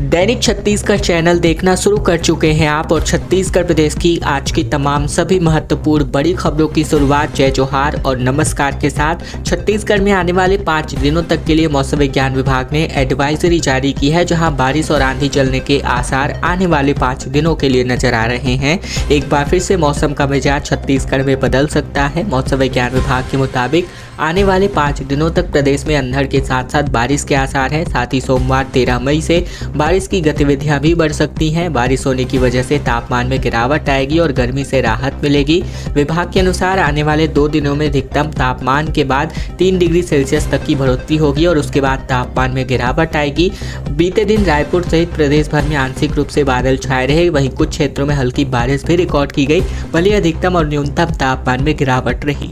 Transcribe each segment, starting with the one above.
दैनिक Chhattisgarh channel देखना शुरू कर चुके हैं आप और छत्तीसगढ़ प्रदेश की आज की तमाम सभी महत्वपूर्ण बड़ी खबरों की शुरुआत जय जोहार और नमस्कार के साथ। छत्तीसगढ़ में आने वाले 5 दिनों तक के लिए मौसम विज्ञान विभाग ने एडवाइजरी जारी की है, जहां बारिश और आंधी चलने के आसार आने वाले 5 दिनों के लिए नजर आ रहे हैं। एक बार फिर से मौसम का मिजाज छत्तीसगढ़ में बदल सकता है। मौसम विज्ञान विभाग के मुताबिक आने वाले 5 दिनों तक प्रदेश में अंधड़ के साथ साथ बारिश के आसार हैं। साथ ही सोमवार 13 मई से बारिश की गतिविधियां भी बढ़ सकती हैं। बारिश होने की वजह से तापमान में गिरावट आएगी और गर्मी से राहत मिलेगी। विभाग के अनुसार आने वाले 2 दिनों में अधिकतम तापमान के बाद 3 डिग्री सेल्सियस तक की बढ़ोतरी होगी और उसके बाद तापमान में गिरावट आएगी। बीते दिन रायपुर सहित प्रदेश भर में आंशिक रूप से बादल छाए रहे, वहीं कुछ क्षेत्रों में हल्की बारिश भी रिकॉर्ड की गई। भले अधिकतम और न्यूनतम तापमान में गिरावट रही।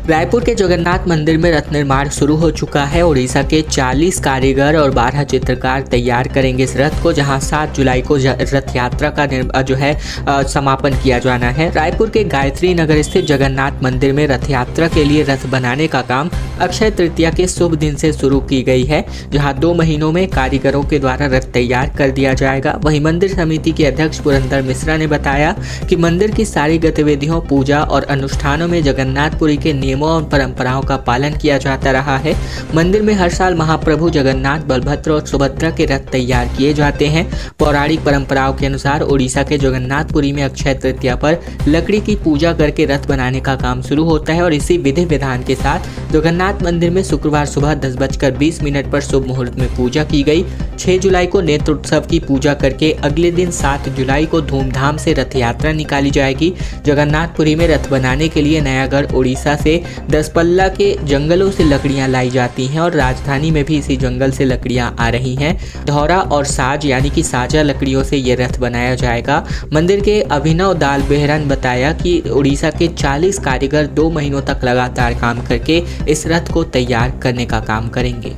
रायपुर के जगन्नाथ मंदिर में रथ निर्माण शुरू हो चुका है। उड़ीसा के 40 कारीगर और 12 चित्रकार तैयार करेंगे इस रथ को, जहां 7 जुलाई को रथ यात्रा का समापन किया जाना है। रायपुर के गायत्री नगर स्थित जगन्नाथ मंदिर में रथ यात्रा के लिए रथ बनाने का काम अक्षय तृतीया के शुभ दिन से शुरू की गई है, जहां 2 महीनों में कारीगरों के द्वारा रथ तैयार कर दिया जाएगा। वहीं मंदिर समिति के अध्यक्ष पुरंदर मिश्रा ने बताया कि मंदिर की सारी गतिविधियों, पूजा और अनुष्ठानों में जगन्नाथपुरी के नियमों और परंपराओं का पालन किया जाता रहा है। मंदिर में हर साल महाप्रभु जगन्नाथ, बलभद्र और सुभद्रा के रथ तैयार किए जाते हैं। पौराणिक परंपराओं के अनुसार उड़ीसा के जगन्नाथपुरी में अक्षय तृतीया पर लकड़ी की पूजा करके रथ बनाने का काम शुरू होता है और इसी विधि विधान के साथ जगन्नाथ मंदिर में शुक्रवार सुबह 10:20 पर शुभ मुहूर्त में पूजा की गई। 6 जुलाई को नेत्र उत्सव की पूजा करके अगले दिन 7 जुलाई को धूमधाम से रथ यात्रा निकाली जाएगी। जगन्नाथपुरी में रथ बनाने के लिए नयागढ़ उड़ीसा से 10 पल्ला के जंगलों से लकड़ियां लाई जाती हैं और राजधानी में भी इसी जंगल से लकड़ियां आ रही हैं। धौरा और साज यानी कि साजा लकड़ियों से ये रथ बनाया जाएगा। मंदिर के अभिनव दाल बेहरा ने बताया कि उड़ीसा के 40 कारीगर 2 महीनों तक लगातार काम करके इस रथ को तैयार करने का काम करेंगे।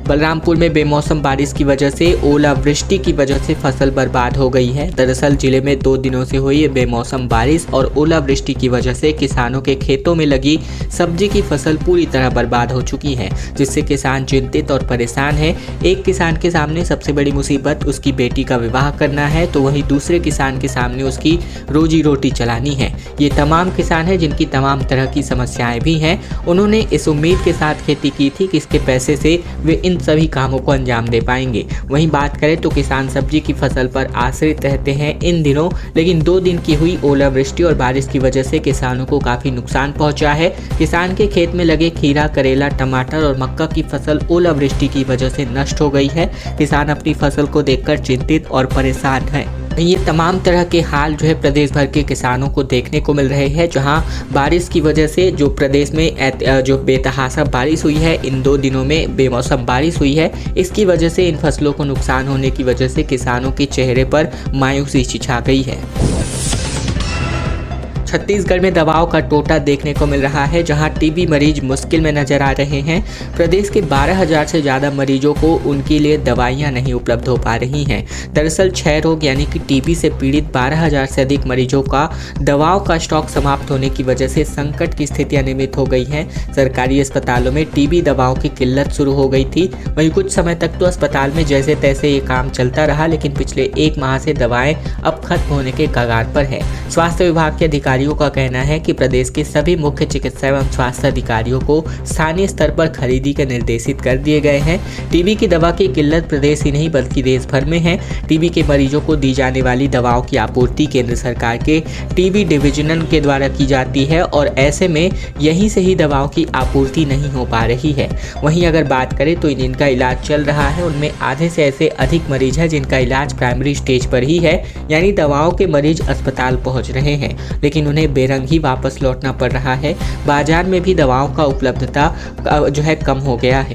बलरामपुर में बेमौसम बारिश की वजह से ओलावृष्टि की वजह से फसल बर्बाद हो गई है। दरअसल जिले में 2 दिनों से हुई बेमौसम बारिश और ओलावृष्टि की वजह से किसानों के खेतों में लगी सब्जी की फसल पूरी तरह बर्बाद हो चुकी है, जिससे किसान चिंतित और परेशान है। एक किसान के सामने सबसे बड़ी मुसीबत उसकी बेटी का विवाह करना है, तो वहीं दूसरे किसान के सामने उसकी रोजी रोटी चलानी है। ये तमाम किसान हैं जिनकी तमाम तरह की समस्याएं भी हैं। उन्होंने इस उम्मीद के साथ खेती की थी कि इसके पैसे से वे इन सभी कामों को अंजाम दे पाएंगे। वहीं बात करें तो किसान सब्जी की फसल पर आश्रित रहते हैं इन दिनों, लेकिन 2 दिन की हुई ओलावृष्टि और बारिश की वजह से किसानों को काफी नुकसान पहुंचा है। किसान के खेत में लगे खीरा, करेला, टमाटर और मक्का की फसल ओलावृष्टि की वजह से नष्ट हो गई है। किसान अपनी फसल को देखकर चिंतित और परेशान है। ये तमाम तरह के हाल जो है प्रदेश भर के किसानों को देखने को मिल रहे हैं, जहां बारिश की वजह से जो प्रदेश में जो बेतहाशा बारिश हुई है, इन 2 दिनों में बेमौसम बारिश हुई है, इसकी वजह से इन फसलों को नुकसान होने की वजह से किसानों के चेहरे पर मायूसी छा गई है। छत्तीसगढ़ में दवाओं का टोटा देखने को मिल रहा है, जहां टीबी मरीज मुश्किल में नजर आ रहे हैं। प्रदेश के 12,000 से ज़्यादा मरीजों को उनके लिए दवाइयां नहीं उपलब्ध हो पा रही हैं। दरअसल क्षय रोग यानी कि टीबी से पीड़ित 12,000 से अधिक मरीजों का दवाओं का स्टॉक समाप्त होने की वजह से संकट की स्थितियां निर्मित हो गई हैं। सरकारी अस्पतालों में टीबी दवाओं की किल्लत शुरू हो गई थी। वहीं कुछ समय तक तो अस्पताल में जैसे तैसे ये काम चलता रहा, लेकिन पिछले 1 माह से दवाएं अब खत्म होने के कगार पर है। स्वास्थ्य विभाग के अधिकारियों का कहना है कि प्रदेश के सभी मुख्य चिकित्सा एवं स्वास्थ्य अधिकारियों को स्थानीय स्तर पर खरीदी के निर्देशित कर दिए गए हैं। टीबी की दवा की किल्लत प्रदेश ही नहीं बल्कि देश भर में है। टीबी के मरीजों को दी जाने वाली दवाओं की आपूर्ति केंद्र सरकार के टीबी डिवीजन के द्वारा की जाती है और ऐसे में यहीं से ही दवाओं की आपूर्ति नहीं हो पा रही है। वहीं अगर बात करें तो जिनका इलाज चल रहा है उनमें आधे से ऐसे अधिक मरीज हैं जिनका इलाज प्राइमरी स्टेज पर ही है, यानी दवाओं के मरीज अस्पताल पहुंच रहे हैं लेकिन उन्हें बेरंग ही वापस लौटना पड़ रहा है। बाजार में भी दवाओं का उपलब्धता जो है कम हो गया है।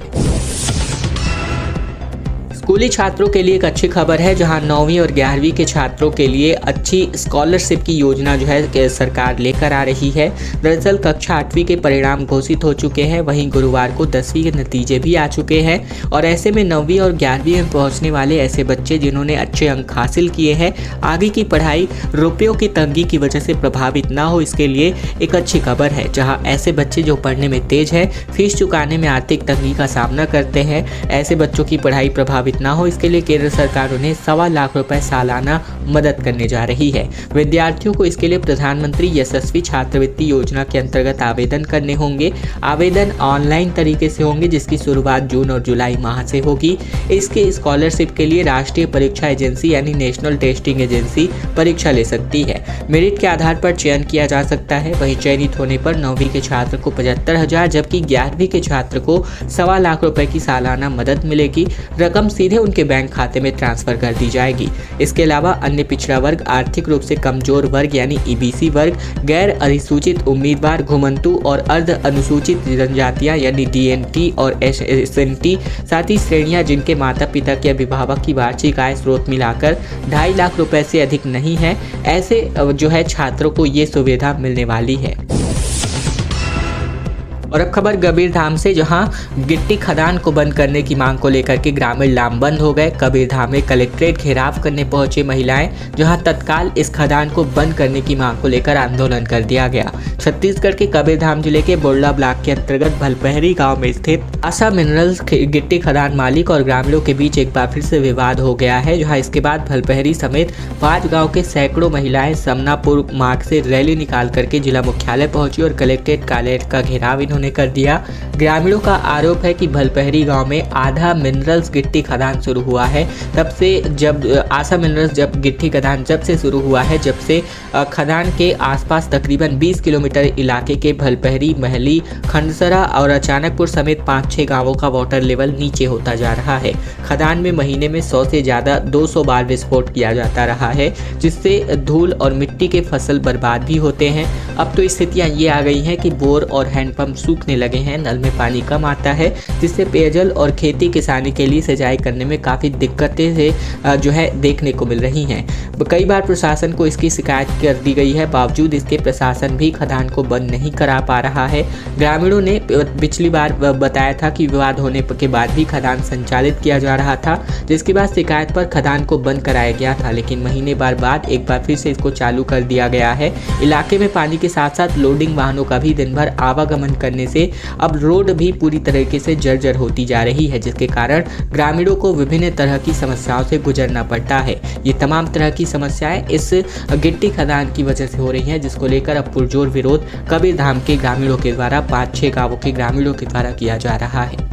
स्कूली छात्रों के लिए एक अच्छी खबर है, जहां 9वीं और 11वीं के छात्रों के लिए अच्छी स्कॉलरशिप की योजना जो है सरकार लेकर आ रही है। दरअसल कक्षा 8वीं के परिणाम घोषित हो चुके हैं, वहीं गुरुवार को 10वीं के नतीजे भी आ चुके हैं और ऐसे में 9वीं और 11वीं में पहुंचने वाले ऐसे बच्चे जिन्होंने अच्छे अंक हासिल किए हैं, आगे की पढ़ाई रुपयों की तंगी की वजह से प्रभावित ना हो, इसके लिए एक अच्छी खबर है। जहां ऐसे बच्चे जो पढ़ने में तेज है, फीस चुकाने में आर्थिक तंगी का सामना करते हैं, ऐसे बच्चों की पढ़ाई प्रभावित ना हो, इसके लिए केंद्र सरकार उन्हें 1.25 लाख रुपए सालाना मदद करने जा रही है। विद्यार्थियों को इसके लिए प्रधानमंत्री यशस्वी छात्रवृत्ति योजना के अंतर्गत आवेदन करने होंगे। आवेदन ऑनलाइन तरीके से होंगे, जिसकी शुरुआत जून और जुलाई माह से होगी। इसके स्कॉलरशिप के लिए राष्ट्रीय परीक्षा एजेंसी यानी नेशनल टेस्टिंग एजेंसी परीक्षा ले सकती है। मेरिट के आधार पर चयन किया जा सकता है। वहीं चयनित होने पर 9वीं के छात्र को 75,000 जबकि 11वीं के छात्र को 1.25 लाख रुपए की सालाना मदद मिलेगी। रकम सीधे उनके बैंक खाते में ट्रांसफर कर दी जाएगी। इसके अलावा अन्य पिछड़ा वर्ग, आर्थिक रूप से कमजोर वर्ग यानी ईबीसी वर्ग, गैर अधिसूचित उम्मीदवार, घुमंतु और अर्ध अनुसूचित जनजातियां यानी डीएनटी और एसएनटी, साथ ही श्रेणियां जिनके माता पिता के अभिभावक की वार्षिक आय स्रोत मिलाकर 2.5 लाख रुपए से अधिक नहीं है, ऐसे जो है छात्रों को ये सुविधा मिलने वाली है। और अब खबर कबीरधाम से, जहां गिट्टी खदान को बंद करने की मांग को लेकर के ग्रामीण लामबंद हो गए। कबीरधाम में कलेक्ट्रेट घेराव करने पहुंचे महिलाएं, जहां तत्काल इस खदान को बंद करने की मांग को लेकर आंदोलन कर दिया गया। छत्तीसगढ़ के कबीरधाम जिले के बोरला ब्लॉक के अंतर्गत भलपहरी गांव में स्थित आशा मिनरल्स गिट्टी खदान मालिक और ग्रामीणों के बीच एक बार फिर से विवाद हो गया है, जहां इसके बाद भलपहरी समेत 5 गांव के सैकड़ों महिलाएं समनापुर मार्ग से रैली निकाल करके जिला मुख्यालय पहुंची और कलेक्ट्रेट कार्यालय का घेराव ने कर दिया। ग्रामीणों का आरोप है कि भलपहरी गांव में आधा मिनरल्स गिट्टी खदान शुरू हुआ है। तब से जब आशा मिनरल्स जब गिट्टी खदान जब से शुरू हुआ है, जब से खदान के आसपास तकरीबन 20 किलोमीटर इलाके के भलपहरी, महली, खंडसरा और अचानकपुर समेत 5-6 गांवों का वाटर लेवल नीचे होता जा रहा है। खदान में महीने में 100 से ज्यादा 200 बार विस्फोट किया जाता रहा है, जिससे धूल और मिट्टी के फसल बर्बाद भी होते हैं। अब तो स्थितियां ये आ गई हैं कि बोर और हैंडपंप सूखने लगे हैं, नल में पानी कम आता है, जिससे पेयजल और खेती किसानी के लिए सिंचाई करने में काफ़ी दिक्कतें से जो है देखने को मिल रही हैं। कई बार प्रशासन को इसकी शिकायत कर दी गई है, बावजूद इसके प्रशासन भी खदान को बंद नहीं करा पा रहा है। ग्रामीणों ने पिछली बार बताया था कि विवाद होने के बाद भी खदान संचालित किया जा रहा था, जिसके बाद शिकायत पर खदान को बंद कराया गया था, लेकिन महीने बाद एक बार फिर से इसको चालू कर दिया गया है। इलाके में पानी के साथ साथ लोडिंग वाहनों का भी दिन भर आवागमन करने से अब रोड भी पूरी तरीके से जर्जर होती जा रही है, जिसके कारण ग्रामीणों को विभिन्न तरह की समस्याओं से गुजरना पड़ता है। ये तमाम तरह की समस्याएं इस गिट्टी खदान की वजह से हो रही हैं, जिसको लेकर अब पुरजोर विरोध कबीरधाम के ग्रामीणों के द्वारा 5-6 गांवों के ग्रामीणों के द्वारा किया जा रहा है।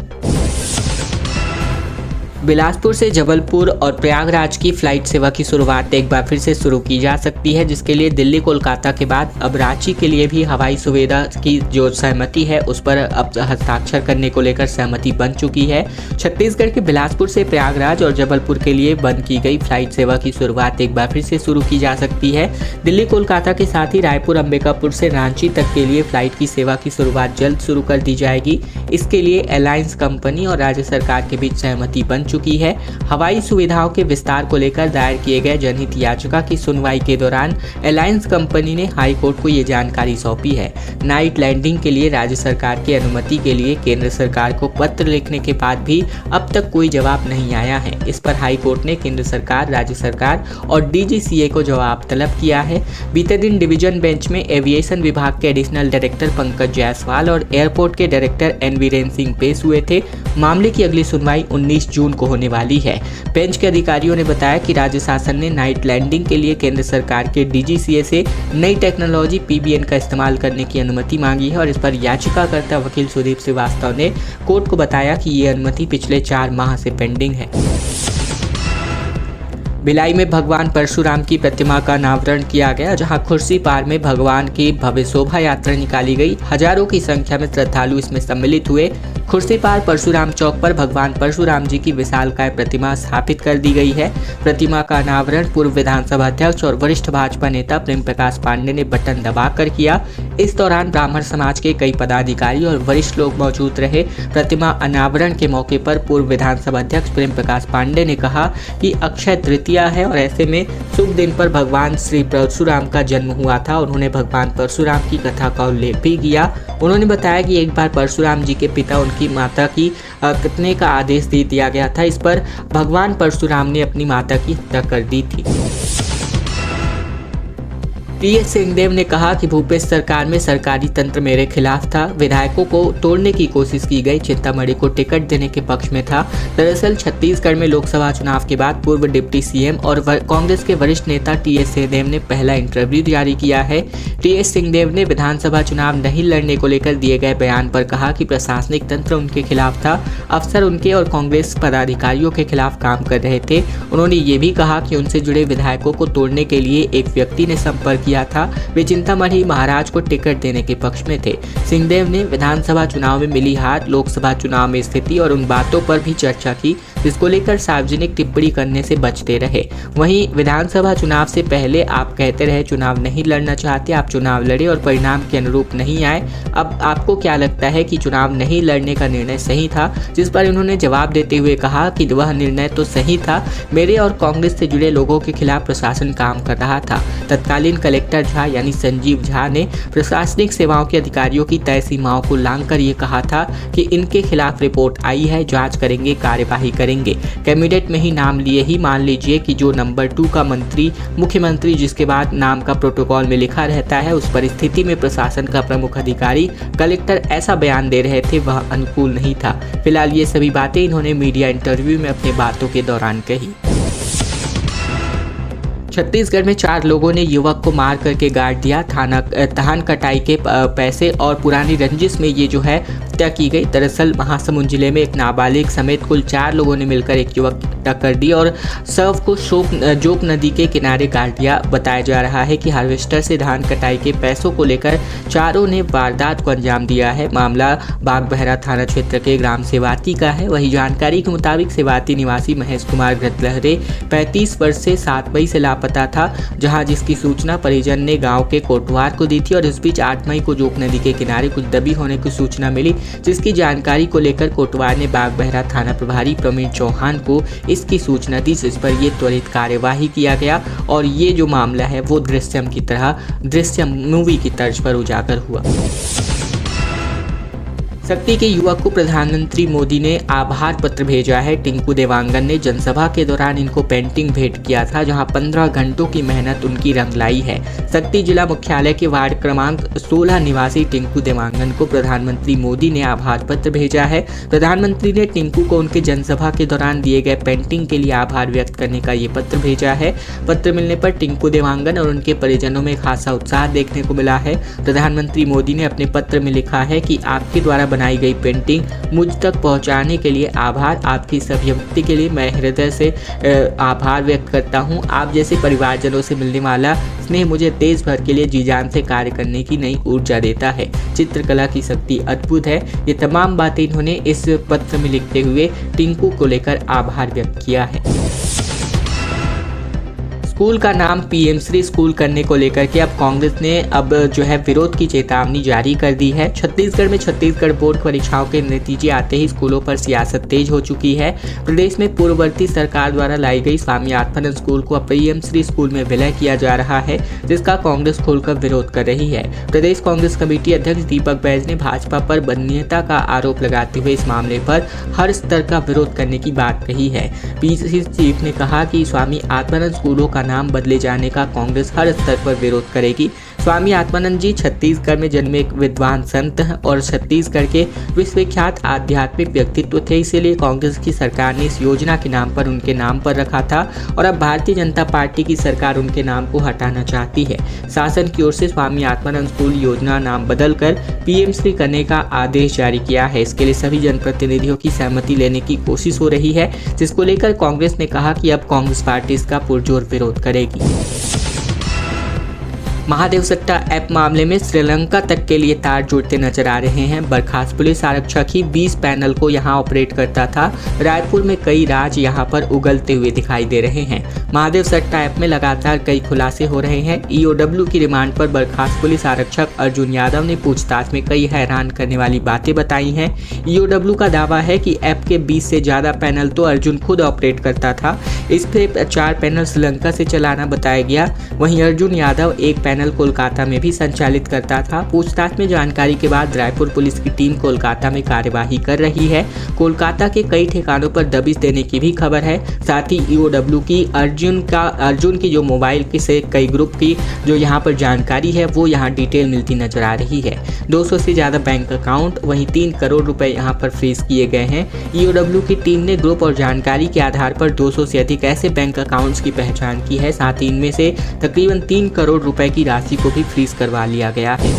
बिलासपुर से जबलपुर और प्रयागराज की फ्लाइट सेवा की शुरुआत एक बार फिर से शुरू की जा सकती है, जिसके लिए दिल्ली कोलकाता के बाद अब रांची के लिए भी हवाई सुविधा की जो सहमति है उस पर अब हस्ताक्षर करने को लेकर सहमति बन चुकी है। छत्तीसगढ़ के बिलासपुर से प्रयागराज और जबलपुर के लिए बंद की गई फ्लाइट सेवा की शुरुआत एक बार फिर से शुरू की जा सकती है। दिल्ली कोलकाता के साथ ही रायपुर, अंबिकापुर से रांची तक के लिए फ्लाइट की सेवा की शुरुआत जल्द शुरू कर दी जाएगी। इसके लिए एलायंस कंपनी और राज्य सरकार के बीच सहमति बन चुकी है। हवाई सुविधाओं के विस्तार को लेकर दायर किए गए जनहित याचिका की सुनवाई के दौरान एलायंस कंपनी ने हाई कोर्ट को ये जानकारी सौंपी है। नाइट लैंडिंग के लिए राज्य सरकार की अनुमति के लिए केंद्र सरकार को पत्र लिखने के बाद भी अब तक कोई जवाब नहीं आया है। इस पर हाई कोर्ट ने केंद्र सरकार, राज्य सरकार और डीजीसीए को जवाब तलब किया है। बीते दिन डिवीजन बेंच में एविएशन विभाग के एडिशनल डायरेक्टर पंकज जायसवाल और एयरपोर्ट के डायरेक्टर एन वीरेंद्र सिंह पेश हुए थे। मामले की अगली सुनवाई 19 जून को होने वाली है। बेंच के अधिकारियों ने बताया कि राज्य शासन ने नाइट लैंडिंग के लिए केंद्र सरकार के डीजीसीए से नई टेक्नोलॉजी पीबीएन का इस्तेमाल करने की अनुमति मांगी है और इस पर याचिकाकर्ता वकील सुदीप श्रीवास्तव ने कोर्ट को बताया कि ये अनुमति पिछले 4 माह से पेंडिंग है। भिलाई में भगवान परशुराम की प्रतिमा का अनावरण किया गया, जहां खुर्सी पार में भगवान की भव्य शोभा यात्रा निकाली गई। हजारों की संख्या में श्रद्धालु इसमें सम्मिलित हुए। खुर्सीपार परशुराम चौक पर भगवान परशुराम जी की विशालकाय प्रतिमा स्थापित कर दी गई है। प्रतिमा का अनावरण पूर्व विधानसभा अध्यक्ष और वरिष्ठ भाजपा नेता प्रेम प्रकाश पांडे ने बटन दबाकर किया। इस दौरान ब्राह्मण समाज के कई पदाधिकारी और वरिष्ठ लोग मौजूद रहे। प्रतिमा अनावरण के मौके पर पूर्व विधानसभा अध्यक्ष प्रेम प्रकाश पांडे ने कहा कि अक्षय तृतीया है और ऐसे में शुभ दिन पर भगवान श्री परशुराम का जन्म हुआ था। उन्होंने भगवान परशुराम की कथा का उल्लेख भी किया। उन्होंने बताया कि एक बार परशुराम जी के पिता उनकी माता की कितने का आदेश दे दिया गया था। इस पर भगवान परशुराम ने अपनी माता की हत्या कर दी थी। टीएस सिंहदेव ने कहा कि भूपेश सरकार में सरकारी तंत्र मेरे खिलाफ था। विधायकों को तोड़ने की कोशिश की गई। चिंतामणि को टिकट देने के पक्ष में था। दरअसल छत्तीसगढ़ में लोकसभा चुनाव के बाद पूर्व डिप्टी सीएम और कांग्रेस के वरिष्ठ नेता टीएस सिंहदेव ने पहला इंटरव्यू जारी किया है। टीएस सिंहदेव ने विधानसभा चुनाव नहीं लड़ने को लेकर दिए गए बयान पर कहा कि प्रशासनिक तंत्र उनके खिलाफ था। अफसर उनके और कांग्रेस पदाधिकारियों के खिलाफ काम कर रहे थे। उन्होंने ये भी कहा कि उनसे जुड़े विधायकों को तोड़ने के लिए एक व्यक्ति ने संपर्क किया था। वे चिंतामणि महाराज को टिकट देने के पक्ष में थे। सिंहदेव ने विधानसभा चुनाव में मिली हार, लोकसभा चुनाव में स्थिति और उन बातों पर भी चर्चा की जिसको लेकर सार्वजनिक टिप्पणी करने से बचते रहे। वहीं विधानसभा चुनाव से पहले आप कहते रहे चुनाव नहीं लड़ना चाहते, आप चुनाव लड़े और परिणाम के अनुरूप नहीं आए। अब आपको क्या लगता है कि चुनाव नहीं लड़ने का निर्णय सही था? जिस पर इन्होंने जवाब देते हुए कहा कि वह निर्णय तो सही था। मेरे और कांग्रेस से जुड़े लोगों के खिलाफ प्रशासन काम कर रहा था। तत्कालीन कलेक्टर झा यानी संजीव झा ने प्रशासनिक सेवाओं के अधिकारियों की तय सीमाओं को लांघकर ये कहा था कि इनके खिलाफ रिपोर्ट आई है, जांच करेंगे, कार्यवाही करेंगे। कैबिनेट में ही नाम लिए ही मान लीजिए कि जो नंबर 2 का मंत्री मुख्यमंत्री जिसके बाद नाम का प्रोटोकॉल में लिखा रहता है, उस परिस्थिति में प्रशासन का प्रमुख अधिकारी कलेक्टर ऐसा बयान दे रहे थे, वह अनुकूल नहीं था। फिलहाल ये सभी बातें इन्होंने मीडिया इंटरव्यू में अपनी बातों के दौरान कही। छत्तीसगढ़ में 4 लोगों ने युवक को मार करके गाड़ दिया। धान कटाई के पैसे और पुरानी रंजिश में ये जो है हत्या की गई। दरअसल महासमुंद जिले में एक नाबालिग समेत कुल 4 लोगों ने मिलकर एक युवक की हत्या कर दी और शव को जोक नदी के किनारे गाड़ दिया। बताया जा रहा है कि हार्वेस्टर से धान कटाई के पैसों को लेकर चारों ने वारदात को अंजाम दिया है। मामला बागबहरा थाना क्षेत्र के ग्राम सेवाती का है। वही जानकारी के मुताबिक सेवाती निवासी महेश कुमार घृतलहरे 35 वर्ष से 7 मई से लापता था, जहां जिसकी सूचना परिजन ने गांव के कोटवार को दी थी और इस बीच 8 मई को जोक नदी के किनारे कुछ दबी होने की सूचना मिली, जिसकी जानकारी को लेकर कोटवार ने बागबहरा थाना प्रभारी प्रवीण चौहान को इसकी सूचना दी, जिस पर यह त्वरित कार्यवाही किया गया और ये जो मामला है वो दृश्यम मूवी की तर्ज पर उजागर हुआ। शक्ति के युवक को प्रधानमंत्री मोदी ने आभार पत्र भेजा है। टिंकू देवांगन ने जनसभा के दौरान इनको पेंटिंग भेंट किया था, जहां 15 घंटों की मेहनत उनकी रंग लाई है। शक्ति जिला मुख्यालय के वार्ड क्रमांक 16 निवासी टिंकू देवांगन को प्रधानमंत्री मोदी ने आभार पत्र भेजा है। प्रधानमंत्री ने टिंकू को उनके जनसभा के दौरान दिए गए पेंटिंग के लिए आभार व्यक्त करने का ये पत्र भेजा है। पत्र मिलने पर टिंकू देवांगन और उनके परिजनों में खासा उत्साह देखने को मिला है। प्रधानमंत्री मोदी ने अपने पत्र में लिखा है कि आपके द्वारा बनाई गई पेंटिंग मुझ तक पहुंचाने के लिए आभार। आपकी इस अभिव्यक्ति के लिए मैं हृदय से आभार व्यक्त करता हूं। आप जैसे परिवारजनों से मिलने वाला स्नेह मुझे देश भर के लिए जी जान से कार्य करने की नई ऊर्जा देता है। चित्रकला की शक्ति अद्भुत है। ये तमाम बातें इन्होंने इस पत्र में लिखते हुए टिंकू को लेकर आभार व्यक्त किया है। स्कूल का नाम पीएम श्री स्कूल करने को लेकर के अब कांग्रेस ने अब जो है विरोध की चेतावनी जारी कर दी है। छत्तीसगढ़ में छत्तीसगढ़ बोर्ड परीक्षाओं के नतीजे आते ही स्कूलों पर सियासत तेज हो चुकी है। प्रदेश में पूर्ववर्ती सरकार द्वारा लाई गई स्वामी आत्मानंद स्कूल को अब पीएम श्री स्कूल में विलय किया जा रहा है, जिसका कांग्रेस खोलकर विरोध कर रही है। प्रदेश कांग्रेस कमेटी अध्यक्ष दीपक बैज ने भाजपा पर बदनीयता का आरोप लगाते हुए इस मामले पर हर स्तर का विरोध करने की बात कही है। पीसीसी चीफ ने कहा कि स्वामी आत्मानंद स्कूलों का नाम बदले जाने का कांग्रेस हर स्तर पर विरोध करेगी। स्वामी आत्मानंद जी छत्तीसगढ़ में जन्मे एक विद्वान संत और छत्तीसगढ़ के विश्वविख्यात आध्यात्मिक व्यक्तित्व थे, इसीलिए कांग्रेस की सरकार ने इस योजना के नाम पर उनके नाम पर रखा था और अब भारतीय जनता पार्टी की सरकार उनके नाम को हटाना चाहती है। शासन की ओर से स्वामी आत्मानंद स्कूल योजना नाम बदलकर पीएम श्री करने का आदेश जारी किया है। इसके लिए सभी जनप्रतिनिधियों की सहमति लेने की कोशिश हो रही है, जिसको लेकर कांग्रेस ने कहा कि अब कांग्रेस पार्टी इसका पुरजोर विरोध करेगी। महादेव सट्टा ऐप मामले में श्रीलंका तक के लिए तार जुड़ते नजर आ रहे हैं। बर्खास्त पुलिस आरक्षक ही 20 पैनल को यहां ऑपरेट करता था। रायपुर में कई राज यहां पर उगलते हुए दिखाई दे रहे हैं। महादेव सट्टा ऐप में लगातार कई खुलासे हो रहे हैं। ईओडब्ल्यू की रिमांड पर बर्खास्त पुलिस आरक्षक अर्जुन यादव ने पूछताछ में कई हैरान करने वाली बातें बताई हैं। ईओडब्ल्यू का दावा है कि ऐप के 20 से ज्यादा पैनल तो अर्जुन खुद ऑपरेट करता था। इस पे 4 पैनल श्रीलंका से चलाना बताया गया। वहीं अर्जुन यादव एक पैनल कोलकाता में भी संचालित करता था। पूछताछ में जानकारी के बाद रायपुर पुलिस की टीम कोलकाता में कार्यवाही कर रही है। कोलकाता के कई ठिकानों पर दबिश देने की भी खबर है। साथ ही ईओडब्ल्यू की अर्जुन की जो मोबाइल की से कई ग्रुप की जो यहाँ पर जानकारी है वो यहाँ डिटेल मिलती नजर आ रही है। 200 से ज़्यादा बैंक अकाउंट, वहीं 3 करोड़ रुपए यहाँ पर फ्रीज किए गए हैं। ईओडब्ल्यू की टीम ने ग्रुप और जानकारी के आधार पर 200 से अधिक ऐसे बैंक अकाउंट्स की पहचान की है। साथ ही इनमें से तकरीबन 3 करोड़ रुपए की राशि को भी फ्रीज करवा लिया गया है।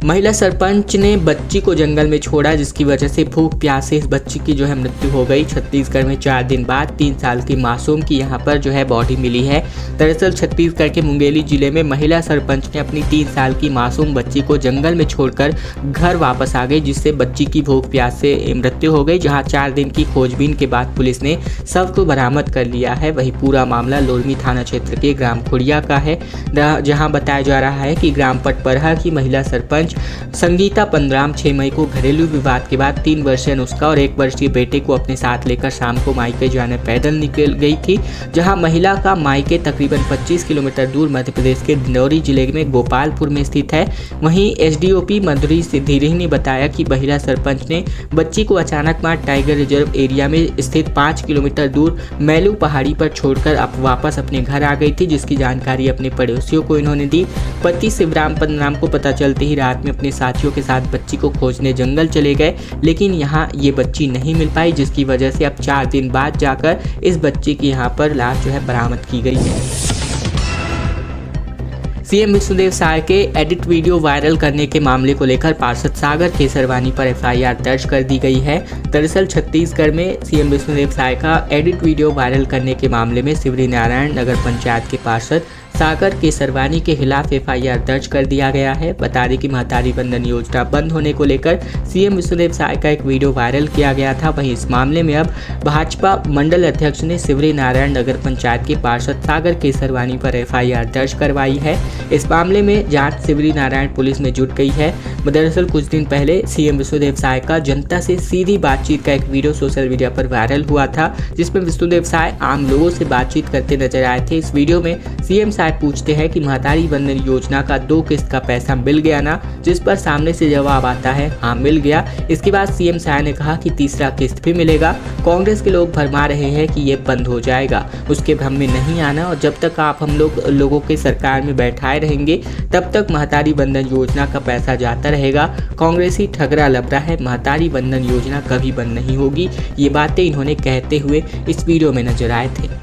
महिला सरपंच ने बच्ची को जंगल में छोड़ा, जिसकी वजह से भूख प्यास से इस बच्ची की जो है मृत्यु हो गई। छत्तीसगढ़ में 4 दिन बाद 3 साल की मासूम की यहां पर जो है बॉडी मिली है। दरअसल छत्तीसगढ़ के मुंगेली जिले में महिला सरपंच ने अपनी 3 साल की मासूम बच्ची को जंगल में छोड़कर घर वापस आ गई, जिससे बच्ची की भूख प्यास से मृत्यु हो गई। जहाँ 4 दिन की खोजबीन के बाद पुलिस ने शव को बरामद कर लिया है। वही पूरा मामला लोरमी थाना क्षेत्र के ग्राम खुड़िया का है, जहाँ बताया जा रहा है कि ग्राम पटपरहा की महिला सरपंच संगीता पंद्राम 6 मई को घरेलू विवाद के बाद 3 वर्षीय अनुष्का और 1 वर्षीय बेटे को अपने साथ लेकर शाम को मायके जाने पैदल निकल गई थी। जहां महिला का मायके तकरीबन 25 किलोमीटर दूर मध्य प्रदेश के डिंडौरी जिले में गोपालपुर में स्थित है। वहीं एसडीओपी मधुरी सिद्धिरी ने बताया कि महिला सरपंच ने बच्ची को अचानक मार टाइगर रिजर्व एरिया में स्थित 5 किलोमीटर दूर मैलू पहाड़ी पर छोड़कर अब वापस अपने घर आ गई थी, जिसकी जानकारी अपने पड़ोसियों को इन्होंने दी। पति शिवराम पंद्राम को पता चलते ही रात में अपने साथियों के साथ बच्ची को खोजने जंगल चले गए, लेकिन यहाँ ये बच्ची नहीं मिल पाई, जिसकी वजह से अब 4 दिन बाद जाकर इस बच्ची की यहाँ पर लाश जो है बरामद की गई है। सीएम विष्णुदेव साय के एडिट वीडियो वायरल करने के मामले को लेकर पार्षद सागर केसरवानी पर एफआईआर दर्ज कर दी गई है। दरअसल छत्तीसगढ़ में सीएम विष्णुदेव साय का एडिट वीडियो वायरल करने के मामले में शिवरी नारायण नगर पंचायत के पार्षद सागर केसरवानी के खिलाफ एफआईआर दर्ज कर दिया गया है। बता दें कि महतारी वंदन योजना बंद होने को लेकर सीएम विष्णुदेव साय का एक वीडियो वायरल किया गया था। वहीं इस मामले में अब भाजपा मंडल अध्यक्ष ने शिवरी नारायण नगर पंचायत के पार्षद सागर केसरवानी पर एफआईआर दर्ज करवाई है। इस मामले में जांच शिवरी नारायण पुलिस में जुट गई है। दरअसल कुछ दिन पहले सीएम विष्णुदेव साय का जनता से सीधी बातचीत का एक वीडियो सोशल मीडिया पर वायरल हुआ था, जिसमें विष्णुदेव साय आम लोगों से बातचीत करते नजर आए थे। इस वीडियो में सीएम साय पूछते हैं कि महतारी वंदन योजना का 2 किस्त का पैसा मिल गया ना, जिस पर सामने से जवाब आता है हाँ मिल गया। इसके बाद सीएम साय ने कहा कि तीसरा किस्त भी मिलेगा। कांग्रेस के लोग भरमा रहे हैं कि ये बंद हो जाएगा, उसके भ्रम में नहीं आना, और जब तक आप हम लोगों के सरकार में बैठाए रहेंगे तब तक महतारी वंदन योजना का पैसा जाता रहेगा। कांग्रेसी ठगरा लबरा है, महतारी वंदन योजना कभी बंद नहीं होगी। ये बातें इन्होंने कहते हुए इस वीडियो में नजर आए थे।